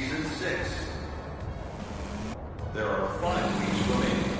Season 6. There are 5 weeks remaining.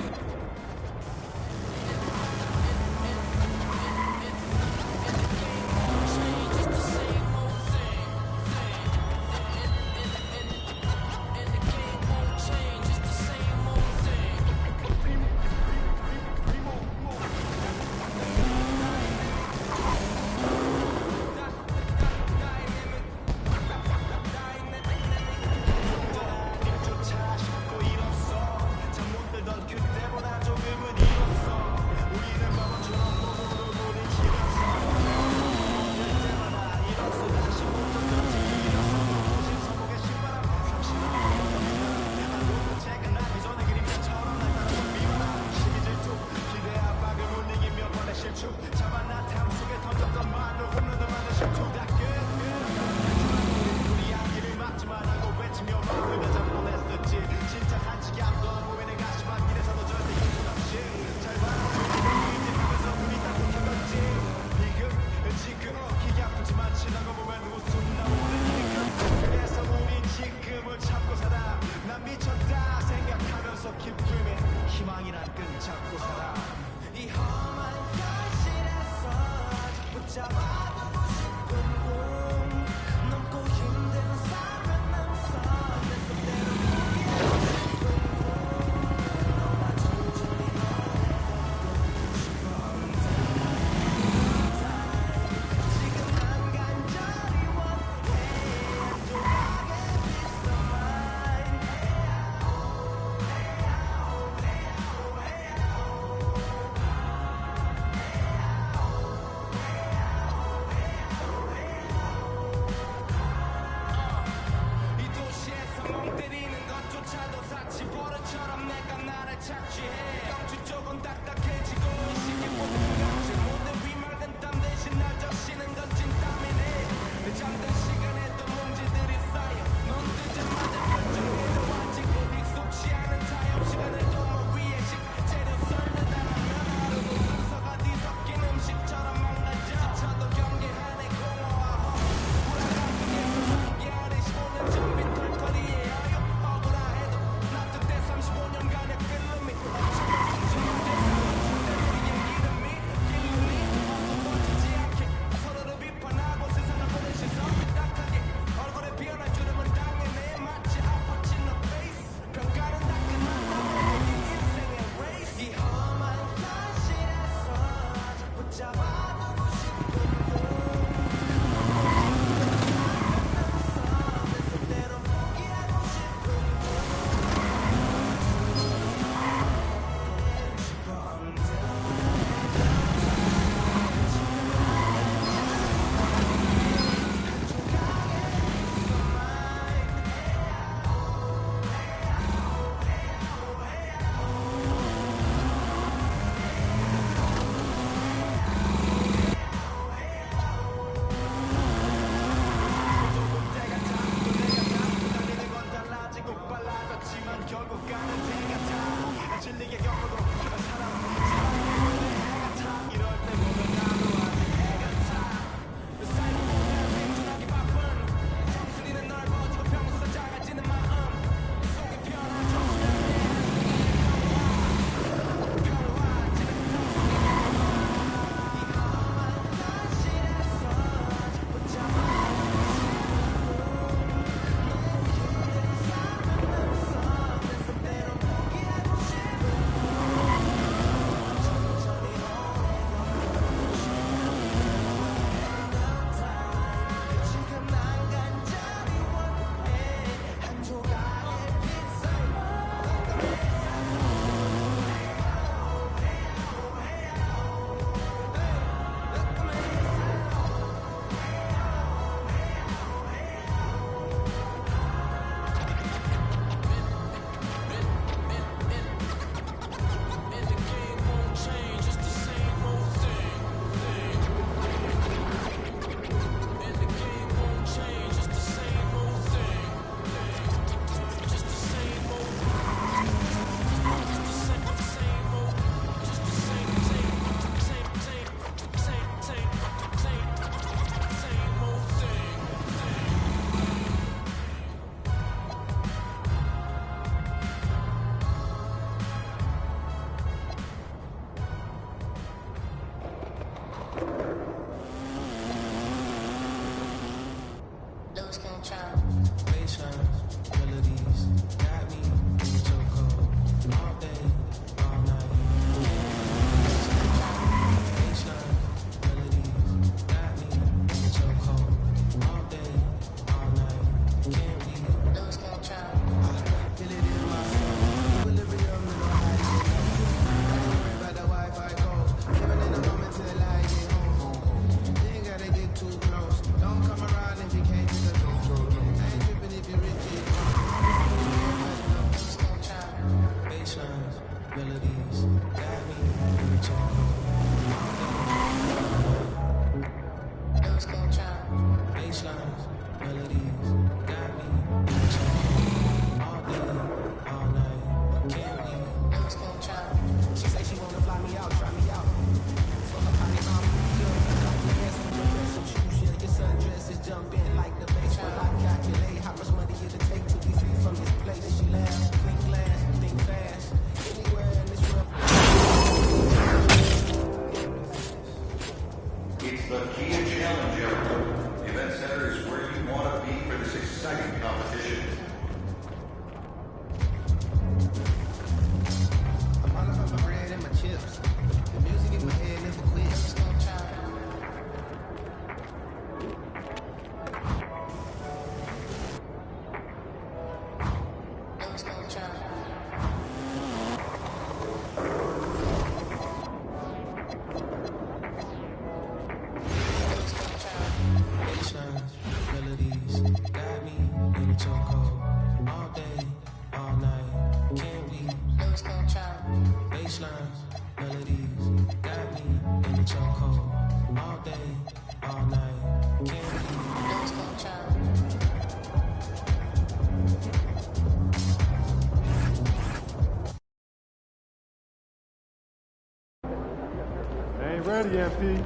ready, MP.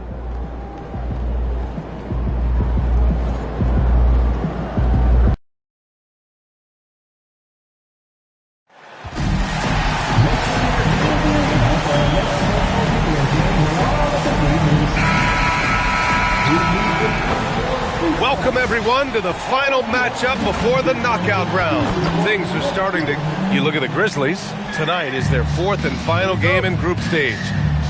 Welcome, everyone, to the final matchup before the knockout round. Things are starting to... You look at the Grizzlies. Tonight is their fourth and final game in group stage.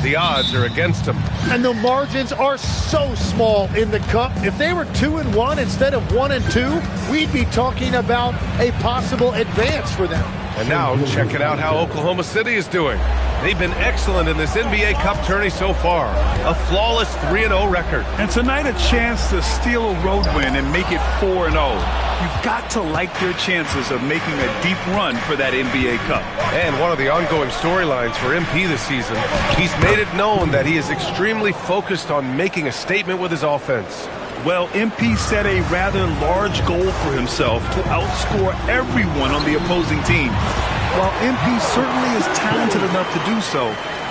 The odds are against them. And the margins are so small in the cup. If they were 2-1 instead of 1-2, we'd be talking about a possible advance for them. And now, check it out how Oklahoma City is doing. They've been excellent in this NBA Cup tourney so far. A flawless 3-0 record. And tonight a chance to steal a road win and make it 4-0. You've got to like their chances of making a deep run for that NBA Cup. And one of the ongoing storylines for MP this season, he's made it known that he is extremely focused on making a statement with his offense. Well, MP set a rather large goal for himself to outscore everyone on the opposing team. While MP certainly is talented enough to do so,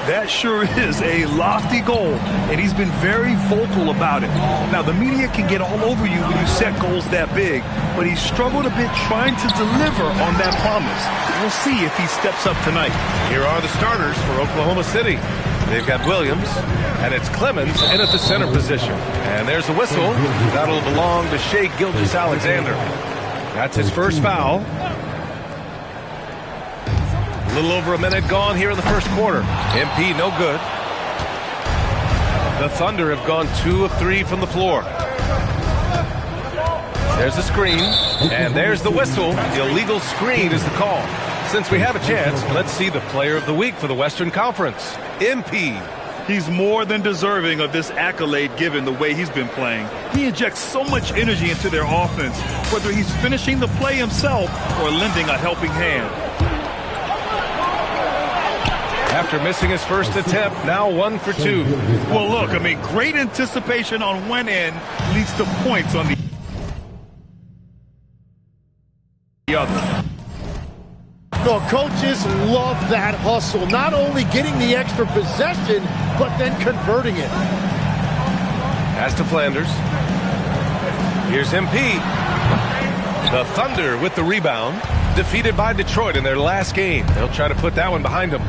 that sure is a lofty goal, and he's been very vocal about it. Now, the media can get all over you when you set goals that big, but he's struggled a bit trying to deliver on that promise. We'll see if he steps up tonight. Here are the starters for Oklahoma City. They've got Williams, and it's Clemens in at the center position. And there's a whistle. That'll belong to Gggggggg. That's his first foul. A little over a minute gone here in the first quarter. MP no good. The Thunder have gone 2 of 3 from the floor. There's the screen, and there's the whistle. The illegal screen is the call. Since we have a chance, let's see the player of the week for the Western Conference, MP. He's more than deserving of this accolade given the way he's been playing. He injects so much energy into their offense, whether he's finishing the play himself or lending a helping hand. After missing his first attempt, now 1 for 2. Well, look, I mean, great anticipation on one end leads to points on the other. The coaches love that hustle, not only getting the extra possession, but then converting it. Pass to Flanders. Here's MP. The Thunder with the rebound, defeated by Detroit in their last game. They'll try to put that one behind them.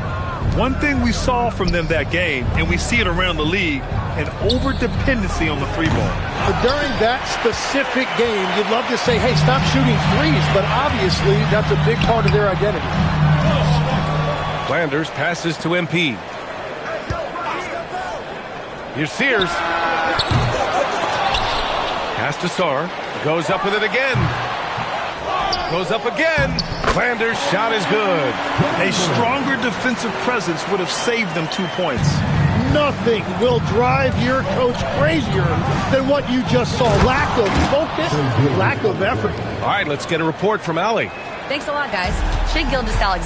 One thing we saw from them that game, and we see it around the league, an over-dependency on the three ball. During that specific game, you'd love to say, hey, stop shooting threes, but obviously that's a big part of their identity. Flanders passes to MP. Here's Sears. Pass to Sarr. Goes up with it again. Goes up again. Flanders' shot is good. A stronger defensive presence would have saved them 2 points. Nothing will drive your coach crazier than what you just saw. Lack of focus, lack of effort. All right, let's get a report from Allie. Thanks a lot, guys. Gggggggg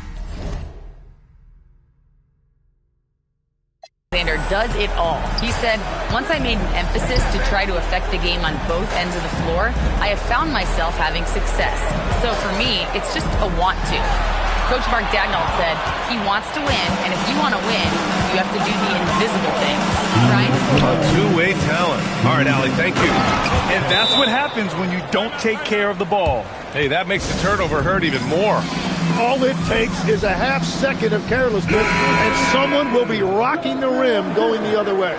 does it all. He said, once I made an emphasis to try to affect the game on both ends of the floor, I have found myself having success. So for me, it's just a want to. Coach Mark Dagnall said he wants to win, and if you want to win, you have to do the invisible things, right? A two-way talent. All right, Allie, thank you. And that's what happens when you don't take care of the ball. Hey, that makes the turnover hurt even more. All it takes is a half second of carelessness, and someone will be rocking the rim going the other way.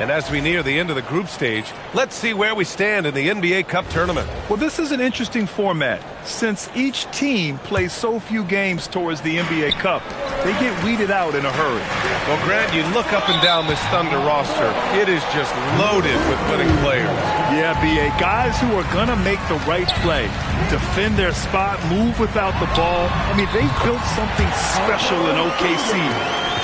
And as we near the end of the group stage, let's see where we stand in the NBA Cup tournament. Well, this is an interesting format. Since each team plays so few games towards the NBA Cup, they get weeded out in a hurry. Well, Grant, you look up and down this Thunder roster, it is just loaded with winning players. Yeah, B.A., guys who are going to make the right play, defend their spot, move without the ball. I mean, they've built something special in OKC,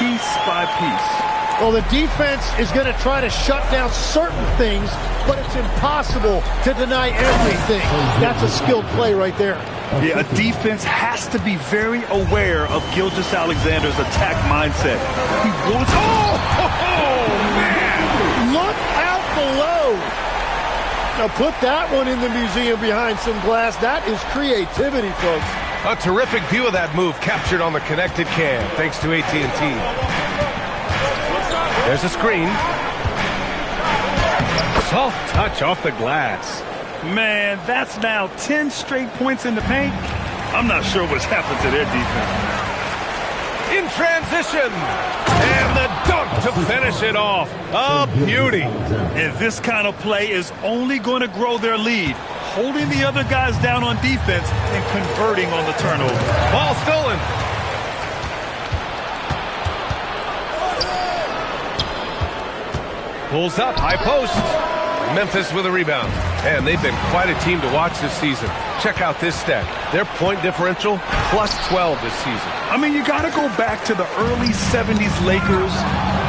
piece by piece. Well, the defense is going to try to shut down certain things, but it's impossible to deny everything. That's a skilled play right there. Yeah, a defense has to be very aware of Gilgeous-Alexander's attack mindset. He wants... Oh, man! Look out below! Now put that one in the museum behind some glass. That is creativity, folks. A terrific view of that move captured on the connected cam, thanks to AT&T. There's a screen. Soft touch off the glass. Man, that's now 10 straight points in the paint. I'm not sure what's happened to their defense. In transition. And the dunk to finish it off. A beauty. And this kind of play is only going to grow their lead. Holding the other guys down on defense and converting on the turnover. Ball stolen. Pulls up, high post. Memphis with a rebound. And they've been quite a team to watch this season. Check out this stat. Their point differential, +12 this season. I mean, you got to go back to the early 70s Lakers,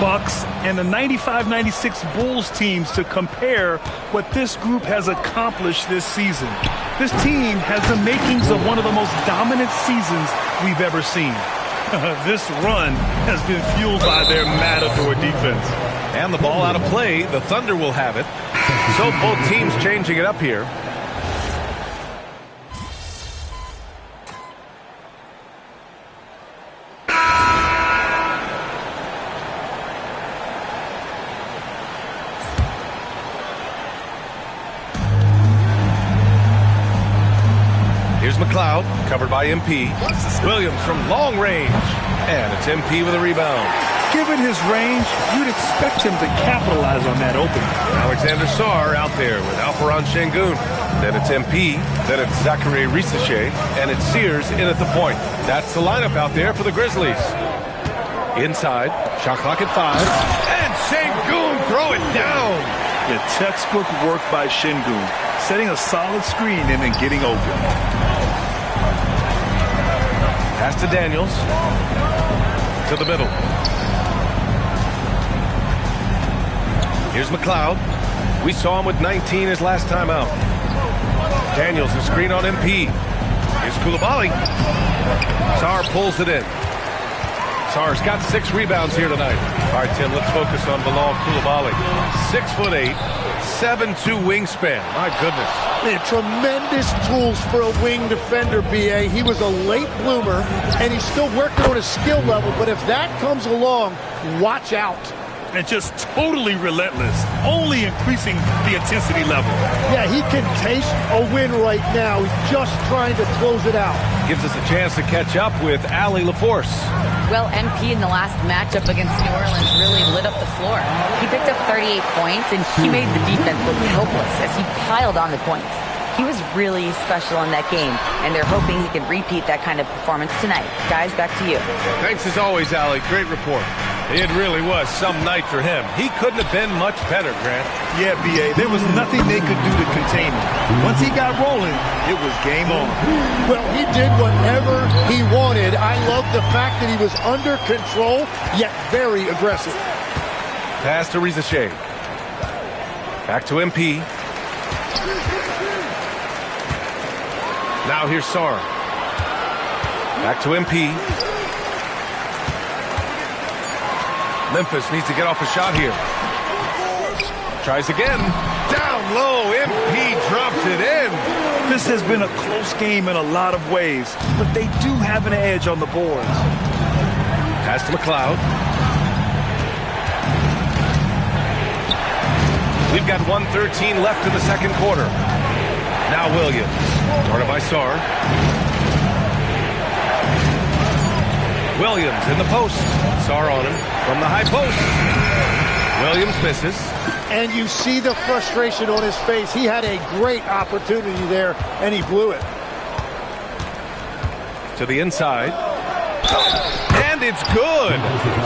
Bucks, and the 95-96 Bulls teams to compare what this group has accomplished this season. This team has the makings of one of the most dominant seasons we've ever seen. This run has been fueled by their matador defense. And the ball out of play. The Thunder will have it. So both teams changing it up here. Here's McLeod, covered by MP. Williams from long range. And it's MP with a rebound. Given his range, you'd expect him to capitalize on that opening. Alexander Sarr out there with Alperon Şengün. Then it's MP, then it's Zachary Risache, and it's Sears in at the point. That's the lineup out there for the Grizzlies. Inside, shot clock at 5. And Şengün throw it down. The textbook work by Şengün, setting a solid screen and then getting open. Pass to Daniels. To the middle. Here's McLeod. We saw him with 19 his last time out. Daniels, the screen on MP. Here's Coulibaly. Sarr pulls it in. Sarr's got 6 rebounds here tonight. All right, Tim, let's focus on Bilal Coulibaly. 6'8", 7'2" wingspan. My goodness. Man, tremendous tools for a wing defender, B.A. He was a late bloomer, and he's still working on his skill level, but if that comes along, watch out. And just totally relentless, only increasing the intensity level. Yeah, he can taste a win right now. He's just trying to close it out. Gives us a chance to catch up with Allie LaForce. Well, MP in the last matchup against New Orleans really lit up the floor. He picked up 38 points, and he made the defense look helpless as he piled on the points. He was really special in that game, and they're hoping he can repeat that kind of performance tonight. Guys, back to you. Thanks as always, Allie. Great report. It really was some night for him. He couldn't have been much better, Grant. Yeah, B.A., there was nothing they could do to contain him. Once he got rolling, it was game on. Well, he did whatever he wanted. I love the fact that he was under control, yet very aggressive. Pass to Risache. Back to MP. Now here's Sarr. Back to MP. Memphis needs to get off a shot here. Tries again. Down low. MP drops it in. This has been a close game in a lot of ways, but they do have an edge on the boards. Pass to McLeod. We've got 1:13 left in the second quarter. Now Williams. Guarded by Sarr. Williams in the post. Sarr on him from the high post. Williams misses. And you see the frustration on his face. He had a great opportunity there, and he blew it. To the inside. And it's good.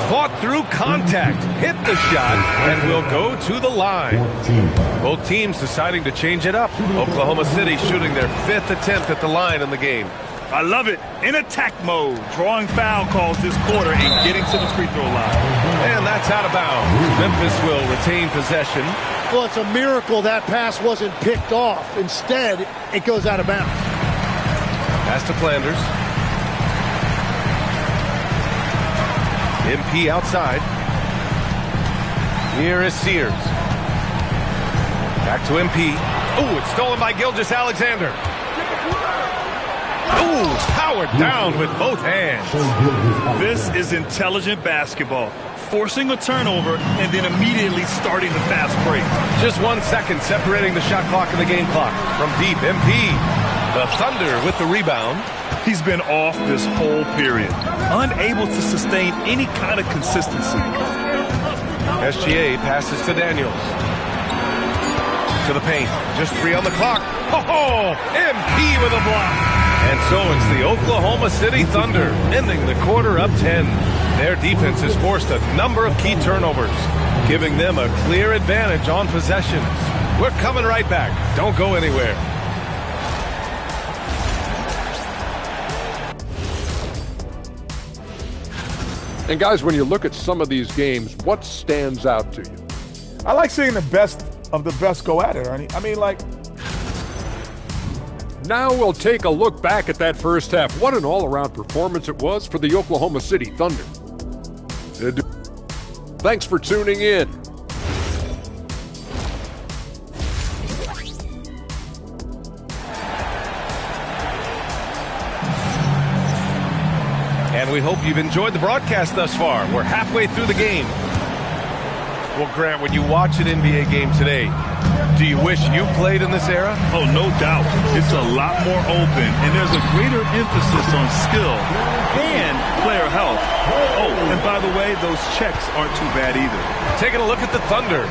Fought through contact. Hit the shot and will go to the line. Both teams deciding to change it up. Oklahoma City shooting their 5th attempt at the line in the game. I love it. In attack mode, drawing foul calls this quarter and getting to the free throw line. And that's out of bounds. Memphis will retain possession. Well, it's a miracle that pass wasn't picked off. Instead, it goes out of bounds. Pass to Flanders. MP outside. Here is Sears. Back to MP. Oh, it's stolen by Gilgeous-Alexander. Oh, powered down with both hands. This is intelligent basketball. forcing a turnover and then immediately starting the fast break. Just 1 second separating the shot clock and the game clock. From deep, MP. The Thunder with the rebound. He's been off this whole period, unable to sustain any kind of consistency. SGA passes to Daniels. To the paint. Just 3 on the clock. Oh, MP with a block. And so it's the Oklahoma City Thunder ending the quarter up 10. Their defense has forced a number of key turnovers, giving them a clear advantage on possessions. We're coming right back. Don't go anywhere. And guys, when you look at some of these games, what stands out to you? I like seeing the best of the best go at it, Ernie. I mean, like... Now we'll take a look back at that first half. What an all-around performance it was for the Oklahoma City Thunder. Thanks for tuning in. And we hope you've enjoyed the broadcast thus far. We're halfway through the game. Well, Grant, when you watch an NBA game today, do you wish you played in this era? Oh, no doubt. It's a lot more open, and there's a greater emphasis on skill and player health. Oh, and by the way, those checks aren't too bad either. Taking a look at the Thunder.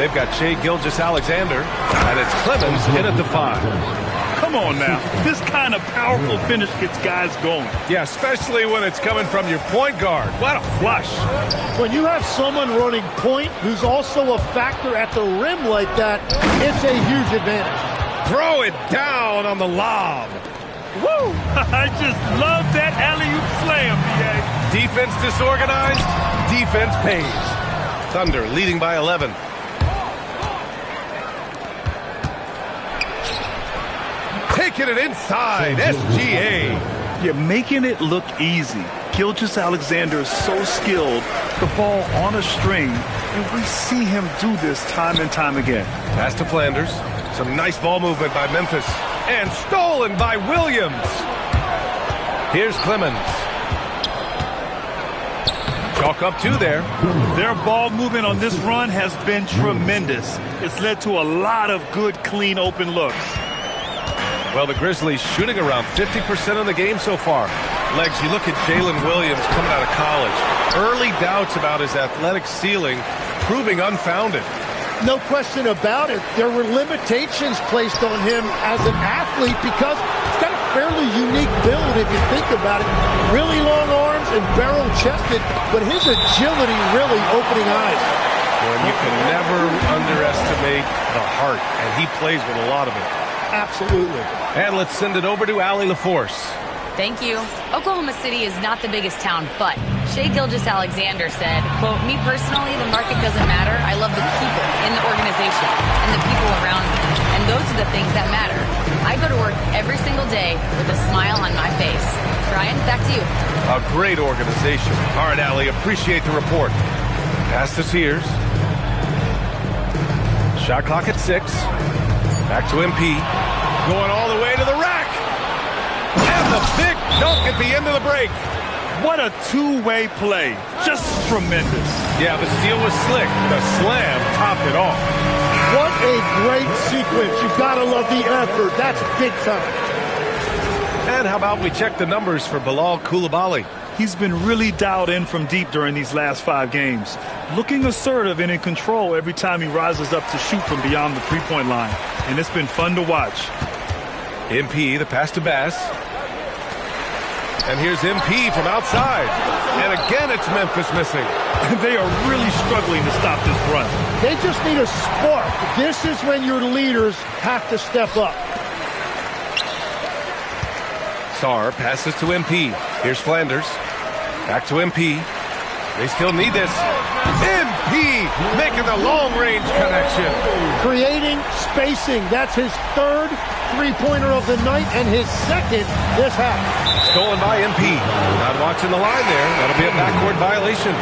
They've got Shai Gilgeous-Alexander, and it's Clemens in at the 5. Come on now. This kind of powerful finish gets guys going. Yeah, especially when it's coming from your point guard. What a flush. When you have someone running point who's also a factor at the rim like that, it's a huge advantage. Throw it down on the lob. Woo! I just love that alley-oop slam, B.A. Defense disorganized, defense pays. Thunder leading by 11. Taking it inside, SGA. You're making it look easy. Gilgeous-Alexander is so skilled, the ball on a string, and we see him do this time and time again. Pass to Flanders. Some nice ball movement by Memphis. And stolen by Williams. Here's Clemens. Chalk up 2 there. Their ball movement on this run has been tremendous. It's led to a lot of good, clean, open looks. Well, the Grizzlies shooting around 50% of the game so far. Legs, you look at Jalen Williams coming out of college. Early doubts about his athletic ceiling proving unfounded. No question about it. There were limitations placed on him as an athlete because he's got a fairly unique build if you think about it. Really long arms and barrel-chested, but his agility really opening eyes. And you can never underestimate the heart, and he plays with a lot of it. Absolutely. And let's send it over to Allie LaForce. Thank you. Oklahoma City is not the biggest town, but Shai Gilgeous-Alexander said, quote, "Me personally, the market doesn't matter. I love the people in the organization and the people around me. And those are the things that matter. I go to work every single day with a smile on my face." Brian, back to you. A great organization. All right, Allie, appreciate the report. Pass to Sears. Shot clock at 6. Back to MP. Going all the way to the rack. And the big dunk at the end of the break. What a two-way play. Just tremendous. Yeah, the steal was slick. The slam topped it off. What a great sequence. You've got to love the effort. That's big time. And how about we check the numbers for Bilal Coulibaly? He's been really dialed in from deep during these last 5 games. Looking assertive and in control every time he rises up to shoot from beyond the three-point line. And it's been fun to watch. MP, the pass to Bass. And here's MP from outside. And again, it's Memphis missing. They are really struggling to stop this run. They just need a spark. This is when your leaders have to step up. Sarr passes to MP. Here's Flanders. Back to MP. They still need this. MP making the long-range connection. Creating spacing. That's his 3rd three-pointer of the night and his 2nd this half. Stolen by MP. Not watching the line there. That'll be a backcourt violation.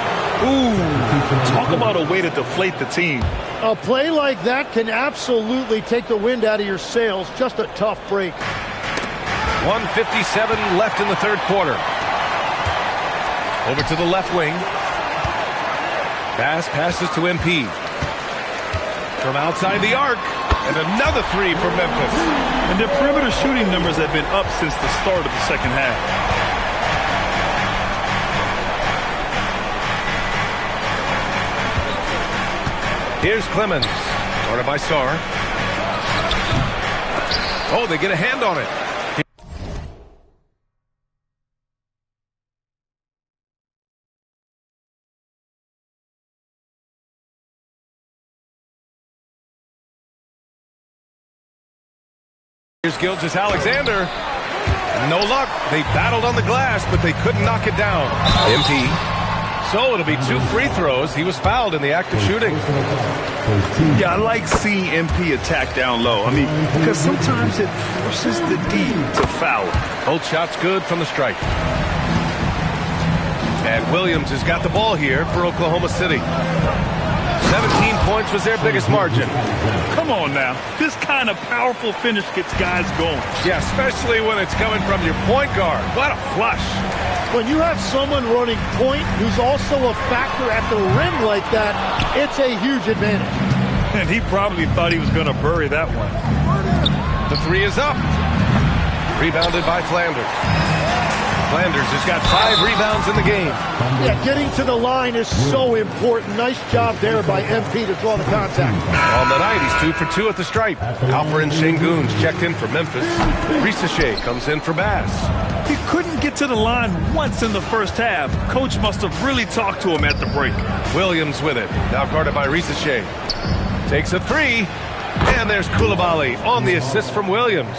Ooh, talk about a way to deflate the team. A play like that can absolutely take the wind out of your sails. Just a tough break. 1:57 left in the 3rd quarter. Over to the left wing. Bass passes to MP. From outside the arc. And another three for Memphis. And their perimeter shooting numbers have been up since the start of the second half. Here's Clemens. Guarded by Sarr. Oh, they get a hand on it. Here's Gggggggg. No luck. They battled on the glass, but they couldn't knock it down. MP. So it'll be 2 free throws. He was fouled in the act of shooting. Yeah, I like seeing MP attack down low. I mean, because sometimes it forces the D to foul. Both shots good from the stripe. And Williams has got the ball here for Oklahoma City. 17 points was their biggest margin. Come on now. This kind of powerful finish gets guys going. Yeah, especially when it's coming from your point guard. What a flush. When you have someone running point who's also a factor at the rim like that, it's a huge advantage. And he probably thought he was going to bury that one. The three is up. Rebounded by Flanders. Flanders has got 5 rebounds in the game. Yeah, getting to the line is so important. Nice job there by MP to draw the contact. On the night, he's 2 for 2 at the stripe. Alperen Sengun's checked in for Memphis. Risache comes in for Bass. He couldn't get to the line once in the first half. Coach must have really talked to him at the break. Williams with it. Now guarded by Risache. Takes a 3. And there's Coulibaly on the assist from Williams.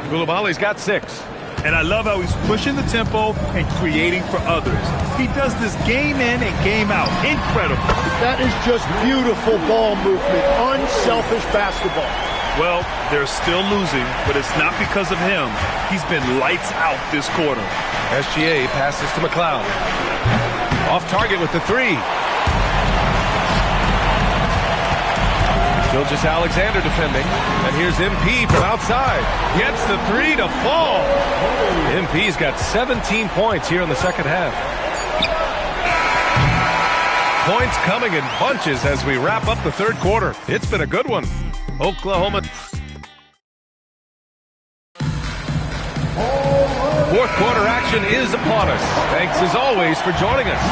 Coulibaly's got 6. And I love how he's pushing the tempo and creating for others. He does this game in and game out. Incredible. That is just beautiful ball movement. Unselfish basketball. Well, they're still losing, but it's not because of him. He's been lights out this quarter. SGA passes to McLeod. Off target with the 3. Gggggggg defending. And here's MP from outside. Gets the 3 to fall. MP's got 17 points here in the second half. Points coming in bunches as we wrap up the third quarter. It's been a good one. Oklahoma. Fourth quarter action is upon us. Thanks as always for joining us.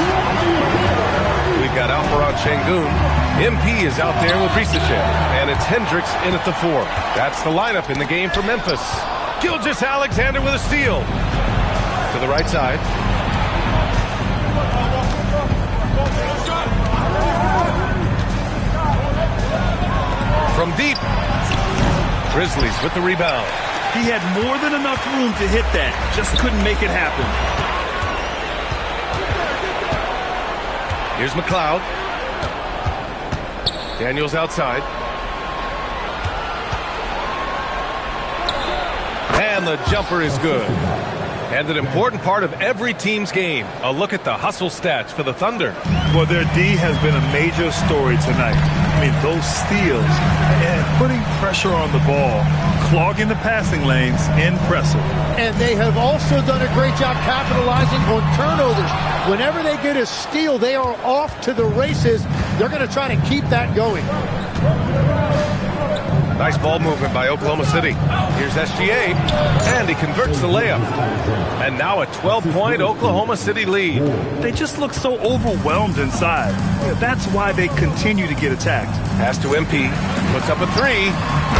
We've got Alperen Sengun. MP is out there with Risache. And it's Hendricks in at the 4. That's the lineup in the game for Memphis. Gggggggg with a steal. To the right side. From deep. Grizzlies with the rebound. He had more than enough room to hit that. Just couldn't make it happen. Here's McLeod. Daniels outside. And the jumper is good. And an important part of every team's game. A look at the hustle stats for the Thunder. Well, their D has been a major story tonight. I mean, those steals and putting pressure on the ball, clogging the passing lanes, impressive. And they have also done a great job capitalizing on turnovers. Whenever they get a steal, they are off to the races. They're going to try to keep that going. Nice ball movement by Oklahoma City. Here's SGA, and he converts the layup. And now a 12-point Oklahoma City lead. They just look so overwhelmed inside. Yeah, that's why they continue to get attacked. Pass to MP, puts up a 3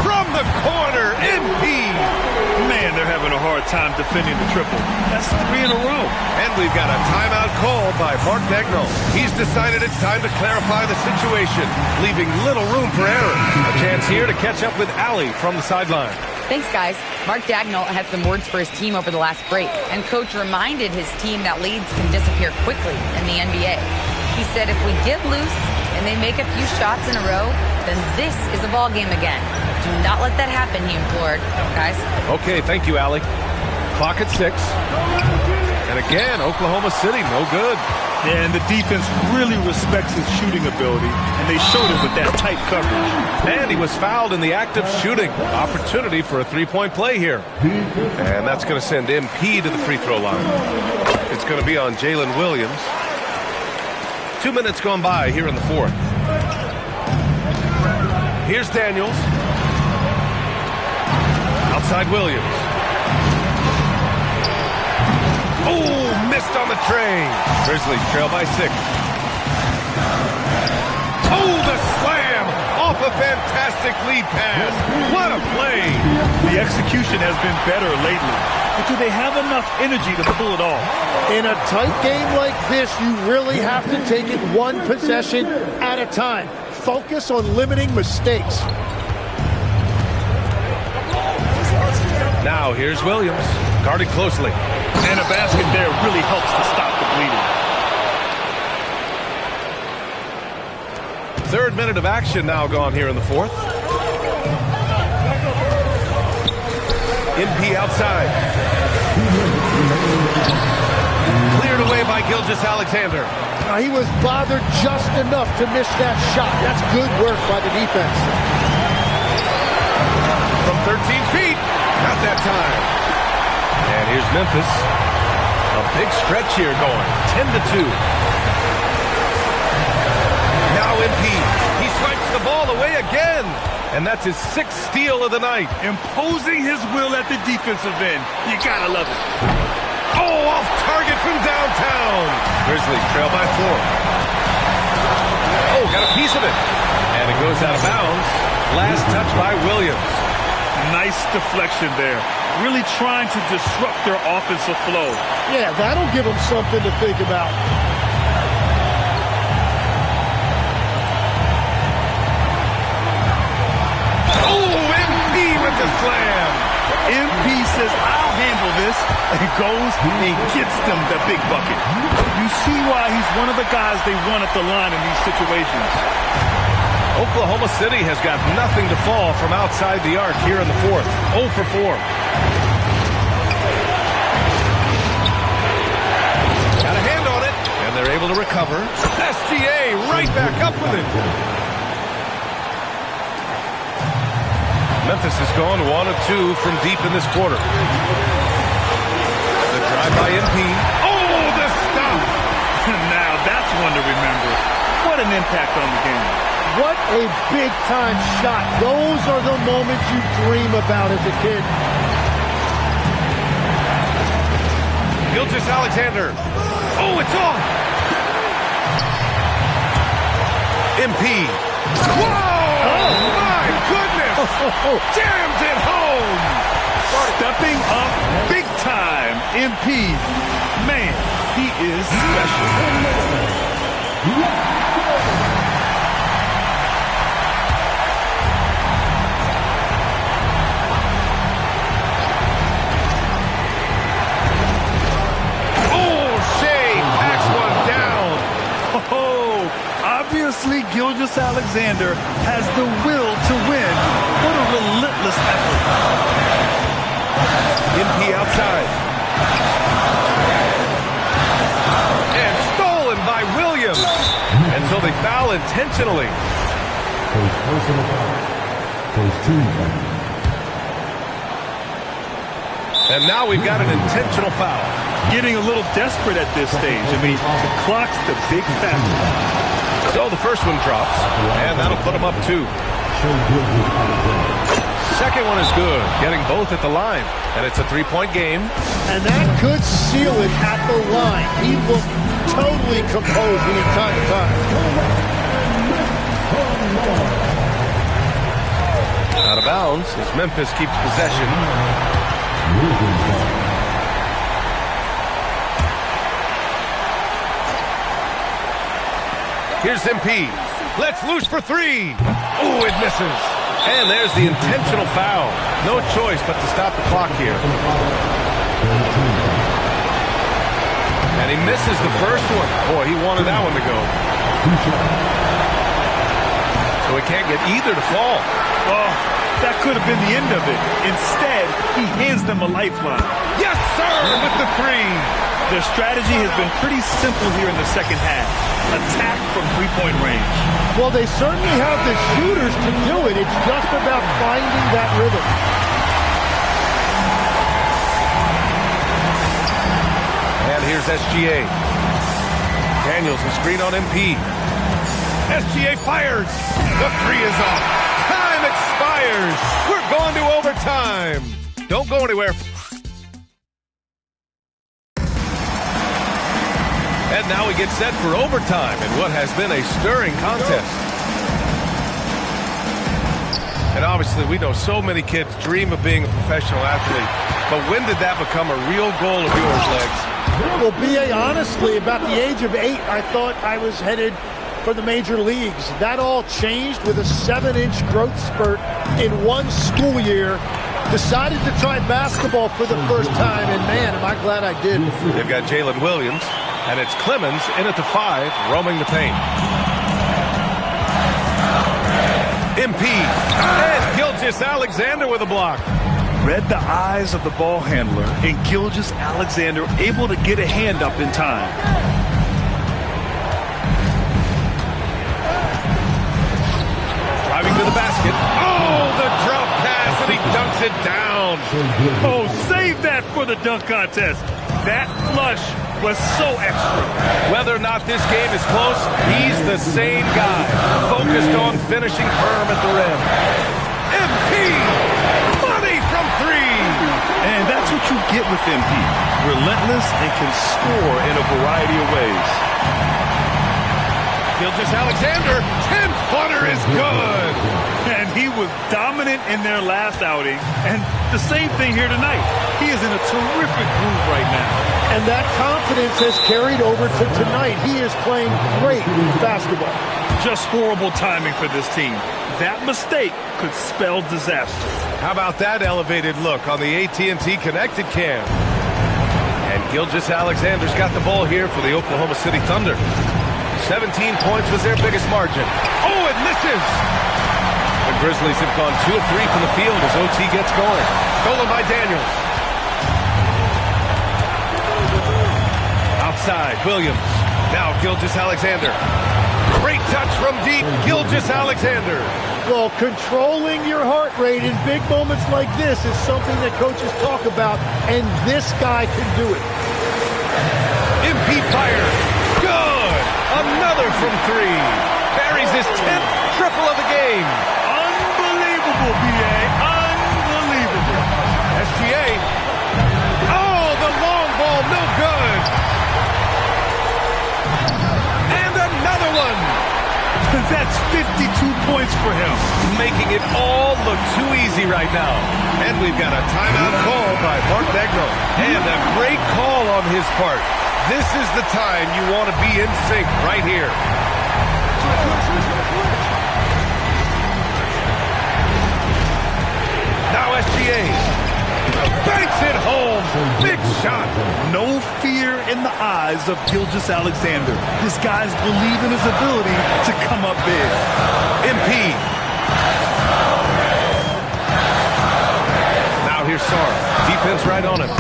from the corner. MP! Man, they're having a hard time defending the triple. That's 3 in a row. And we've got a timeout called by Mark Daigneault. He's decided it's time to clarify the situation, leaving little room for error. A chance here to catch up with Allie from the sideline. Thanks, guys. Mark Daigneault had some words for his team over the last break, and Coach reminded his team that leads can disappear quickly in the NBA. He said if we get loose and they make a few shots in a row, then this is a ball game again. Do not let that happen, he implored. Guys? Okay, thank you, Allie. Clock at 6. And again, Oklahoma City, no good. Yeah, and the defense really respects his shooting ability, and they showed it with that tight coverage. And he was fouled in the act of shooting. Opportunity for a 3-point play here. And that's going to send MP to the free throw line. It's going to be on Jalen Williams. 2 minutes gone by here in the fourth. Here's Daniels. Outside Williams. Oh, missed on the tray. Grizzlies trail by 6. Oh, the slam off a fantastic lead pass. What a play. The execution has been better lately. But do they have enough energy to pull it off? In a tight game like this, you really have to take it one possession at a time. Focus on limiting mistakes. Now here's Williams, guarded closely. And a basket there really helps to stop the bleeding. Third minute of action now gone here in the fourth. Mk outside. Cleared away by Gggggggg. He was bothered just enough to miss that shot. That's good work by the defense. From 13 feet, not that time. And here's Memphis. A big stretch here going, 10-2. Now Mk. He swipes the ball away again. And that's his 6th steal of the night. Imposing his will at the defensive end. You gotta love it. Oh, off target from downtown. Grizzlies trail by 4. Oh, got a piece of it. And it goes out of bounds. Last touch by Williams. Nice deflection there. Really trying to disrupt their offensive flow. Yeah, that'll give them something to think about. The slam. Mk says, I'll handle this, and goes and gets them the big bucket. You see why he's one of the guys they want at the line in these situations. Oklahoma City has got nothing to fall from outside the arc here in the fourth. 0 for 4. Got a hand on it, and they're able to recover. SGA right back up with it. Memphis has gone 1 of 2 from deep in this quarter. The drive by Mk. Oh, the stop! Now that's one to remember. What an impact on the game. What a big-time shot. Those are the moments you dream about as a kid. Gggggggg. Oh, it's off! Mk. Whoa! Oh, my goodness! Jams it home! Stepping up big time. Mk. Man, he is special. Obviously, Gggggggg has the will to win. What a relentless effort. Mk outside. And stolen by Williams. And so they foul intentionally. Personal foul. Team foul. And now we've got an intentional foul. Getting a little desperate at this stage. I mean, the clock's the big factor. So the first one drops, and that'll put him up 2. Second one is good, getting both at the line, and it's a 3-point game. And that could seal it at the line. He looked totally composed the entire time. Out of bounds as Memphis keeps possession. Here's Mk. Let's loose for 3. Oh, it misses. And there's the intentional foul. No choice but to stop the clock here. And he misses the first one. Boy, he wanted that one to go. So he can't get either to fall. Well, that could have been the end of it. Instead, he hands them a lifeline. Yes, sir, with the 3. Their strategy has been pretty simple here in the second half. Attack from 3-point range. Well, they certainly have the shooters to do it. It's just about finding that rhythm. And here's SGA. Daniels will screen on MP. SGA fires. The three is off. Time expires. We're going to overtime. Don't go anywhere. And now we get set for overtime in what has been a stirring contest. And obviously, we know so many kids dream of being a professional athlete. But when did that become a real goal of yours, Legs? Well, B.A., honestly, about the age of 8, I thought I was headed for the major leagues. That all changed with a 7-inch growth spurt in one school year. Decided to try basketball for the first time, and man, am I glad I did. They've got Jalen Williams, and it's Clemens in at the 5, roaming the paint. MP, and Gggggggg with a block. Read the eyes of the ball handler, and Gggggggg able to get a hand up in time. Driving to the basket. Oh, the drop pass, and he dunks it down. Oh, save that for the dunk contest. That flush was so extra. Whether or not this game is close, he's the same guy, focused on finishing firm at the rim. MP, money from 3. And that's what you get with MP. Relentless and can score in a variety of ways. Gggggggg, 10-footer is good. And he was dominant in their last outing. And the same thing here tonight. He is in a terrific groove right now. And that confidence has carried over to tonight. He is playing great basketball. Just horrible timing for this team. That mistake could spell disaster. How about that elevated look on the AT&T Connected Cam? And Ggggggg's got the ball here for the Oklahoma City Thunder. 17 points was their biggest margin. Oh, it misses! The Grizzlies have gone 2 of 3 from the field as OT gets going. Stolen by Daniels. Outside, Williams. Now Gggggg. Great touch from deep, Gggggg. Well, controlling your heart rate in big moments like this is something that coaches talk about, and this guy can do it. MP fires. Good! Another from 3. Buries his 10th triple of the game. Unbelievable, B.A. Unbelievable. SGA. Oh, the long ball, no good. And another one. That's 52 points for him. Making it all look too easy right now. And we've got a timeout call by Mark Dagnall. And a great call on his part. This is the time you want to be in sync right here. Now SGA banks it home. Big shot. No fear in the eyes of Gggggg. His guys believe in his ability to come up big. MP. Now here's Sar. Defense right on him.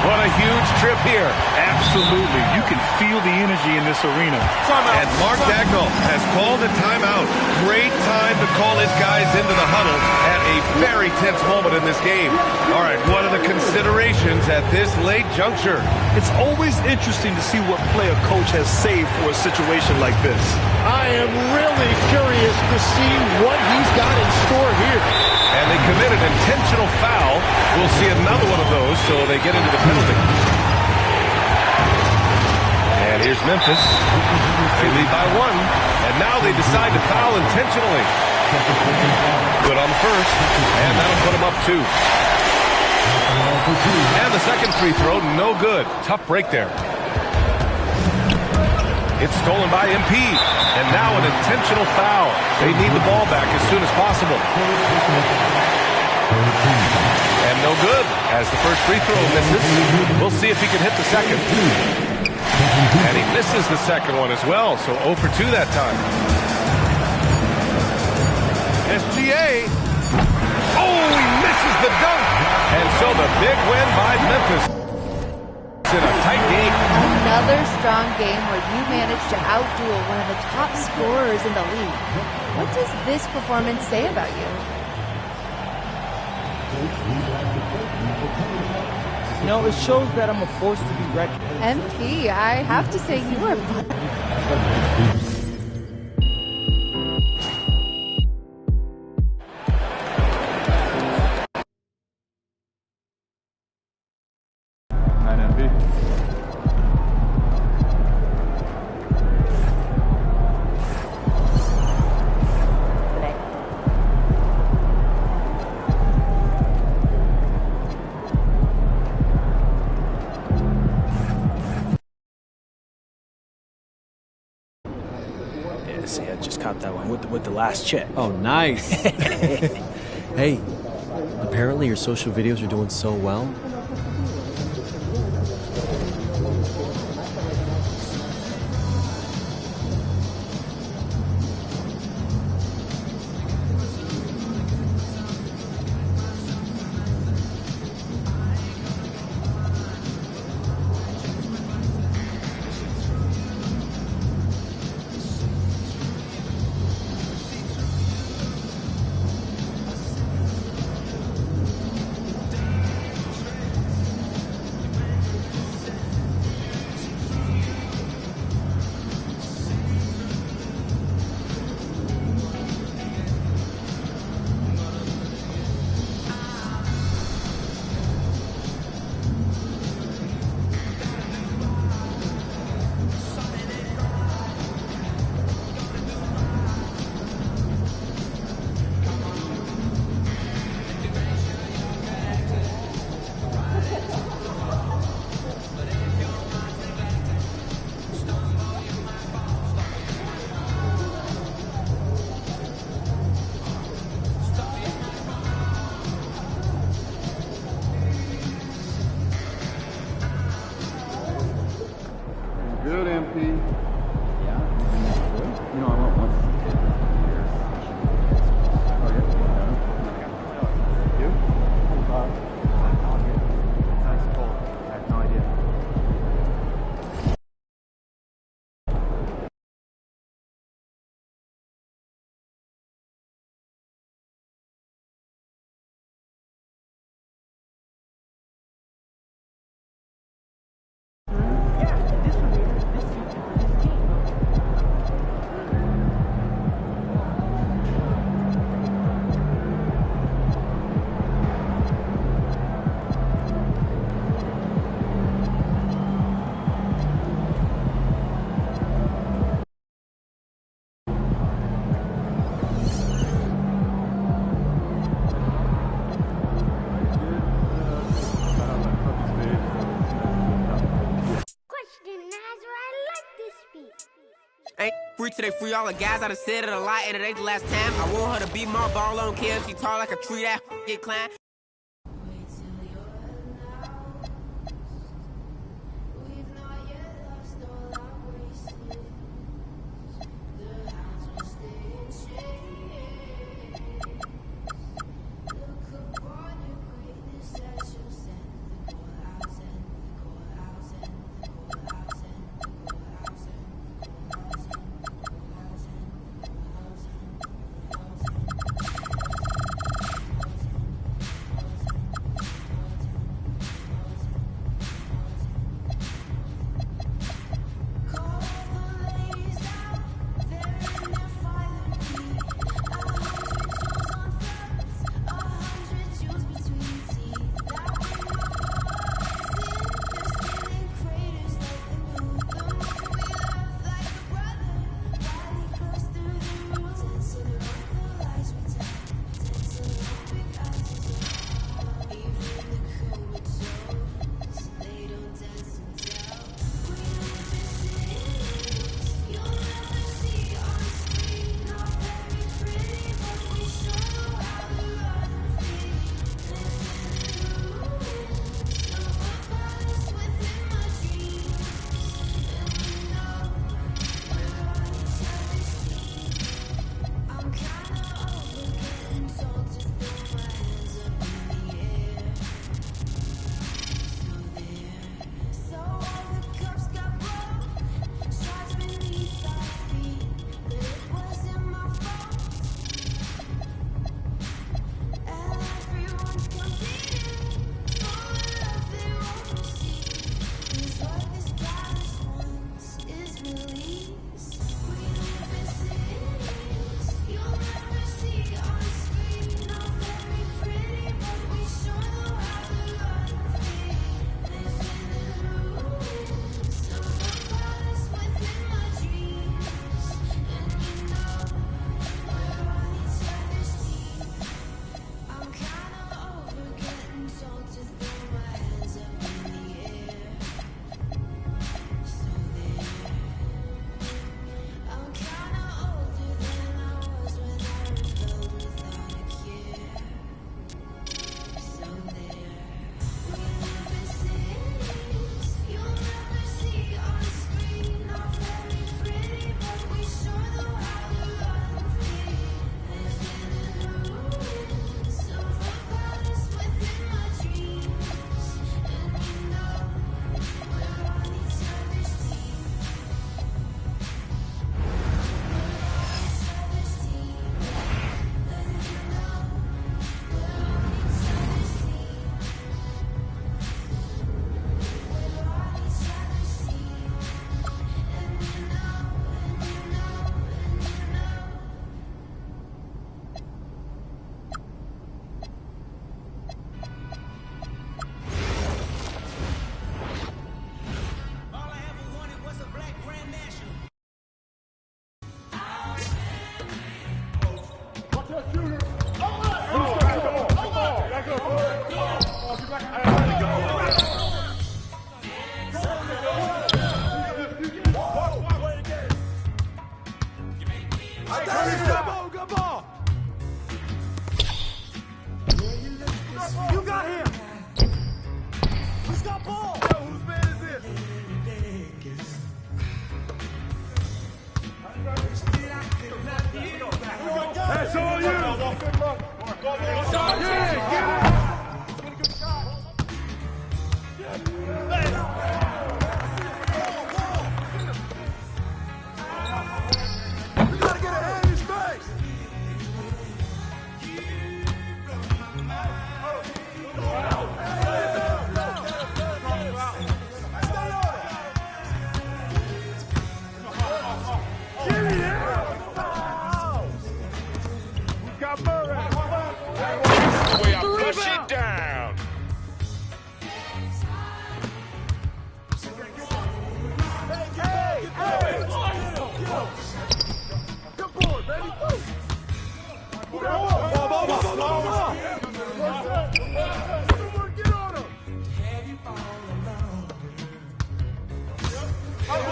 What a huge trip here. Absolutely. You can feel the energy in this arena. And Mark Dagnall has called a timeout. Great time to call his guys into the huddle at a very tense moment in this game. All right, what are the considerations at this late juncture? It's always interesting to see what play a coach has saved for a situation like this. I am really curious to see what he's got in store here. And they commit an intentional foul. We'll see another one of those, so they get into the penalty. And here's Memphis. They lead by 1, and now they decide to foul intentionally. Good on the first, and that'll put them up 2. And the second free throw, no good. Tough break there. It's stolen by MP, and now an intentional foul. They need the ball back as soon as possible. And no good, as the first free throw misses. We'll see if he can hit the second. And he misses the second one as well, so 0 for 2 that time. SGA. Oh, he misses the dunk. And so the big win by Memphis. In a tight game. Another strong game where you managed to outduel one of the top scorers in the league. What does this performance say about you? You know, it shows that I'm a force to be reckoned with. MP, I have to say you were fun. See, I just caught that one with the last check. Oh, nice. Hey, apparently your social videos are doing so well. Good, MP. Yeah. You know, I went once. Oh, yeah? You? It's nice cold. I have no idea. Ain't free till they free all the guys. I done said it a lot, and it ain't the last time. I want her to be my ball, I don't care if she tall like a tree that get climbed. Come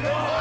on.